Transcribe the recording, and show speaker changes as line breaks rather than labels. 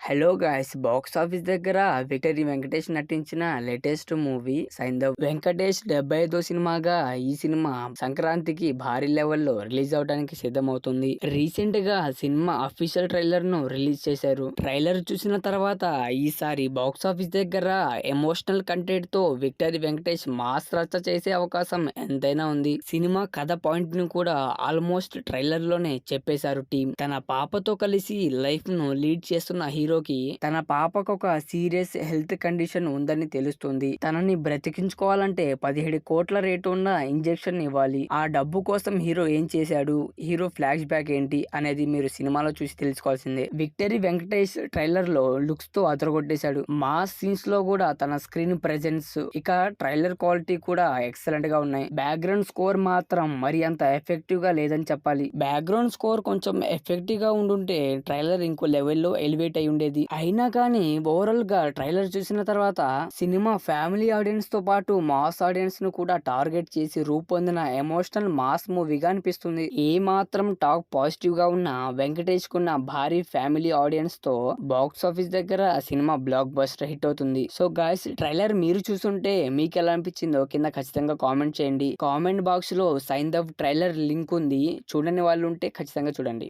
Hello guys, box office దగ్గర victory Venkatesh నటించిన latest movie Saindhav. Venkatesh 75వ సినిమాగా ఈ సినిమా సంక్రాంతికి భారీ లెవెల్లో రిలీజ్ అవడానికి సిద్ధమవుతుంది. రీసెంట్ గా సినిమా అఫీషియల్ ట్రైలర్ ను రిలీజ్ చేశారు. ట్రైలర్ చూసిన తర్వాత ఈసారి బాక్స్ ఆఫీస్ దగ్గర ఎమోషనల్ కంటెంట్ తో విక్టరీ వెంకటేష్ మాస్ రచ్చ చేసే అవకాశం ఎంతైనా ఉంది. సినిమా కథ పాయింట్ ను కూడా ఆల్మోస్ట్ ట్రైలర్ లోనే చెప్పేశారు టీం. తన పాపతో కలిసి లైఫ్ ను లీడ్ చేస్తున్న హీరోకి తన పాపకు ఒక సీరియస్ హెల్త్ కండిషన్ ఉందని తెలుస్తుంది. తనని బ్రతికించుకోవాలంటే 17 కోట్ల రేటు ఉన్న ఇంజెక్షన్ ఇవ్వాలి. ఆ డబ్బు కోసం హీరో ఏం చేశాడు, హీరో ఫ్లాష్ బ్యాక్ ఏంటి అనేది మీరు సినిమాలో చూసి తెలుసుకోవాల్సిందే. విక్టరీ వెంకటేష్ ట్రైలర్ లో లుక్స్ తో అదరగొట్టేశాడు. మాస్ సీన్స్ లో కూడా తన స్క్రీన్ ప్రెజెన్స్, ఇక ట్రైలర్ క్వాలిటీ కూడా ఎక్సలెంట్ గా ఉన్నాయి. బ్యాక్గ్రౌండ్ స్కోర్ మాత్రం మరి అంత ఎఫెక్టివ్ గా లేదని చెప్పాలి. బ్యాక్గ్రౌండ్ స్కోర్ కొంచెం ఎఫెక్టివ్ గా ఉండుంటే ట్రైలర్ ఇంకో లెవెల్లో ఎలివేట్ అయి ఉండేది. అయినా కానీ ఓవరాల్ గా ట్రైలర్ చూసిన తర్వాత సినిమా ఫ్యామిలీ ఆడియన్స్ తో పాటు మాస్ ఆడియన్స్ ను కూడా టార్గెట్ చేసి రూపొందిన ఎమోషనల్ మాస్ మూవీగా అనిపిస్తుంది. ఏ మాత్రం టాక్ పాజిటివ్ గా ఉన్న వెంకటేష్ కున్న భారీ ఫ్యామిలీ ఆడియన్స్ తో బాక్స్ ఆఫీస్ దగ్గర సినిమా బ్లాక్ బస్టర్ హిట్ అవుతుంది. సో గాయ్స్, ట్రైలర్ మీరు చూస్తుంటే మీకు ఎలా అనిపించిందో కింద ఖచ్చితంగా కామెంట్ చేయండి. కామెంట్ బాక్స్ లో సైంధవ్ ట్రైలర్ లింక్ ఉంది, చూడని వాళ్ళు ఉంటే ఖచ్చితంగా చూడండి.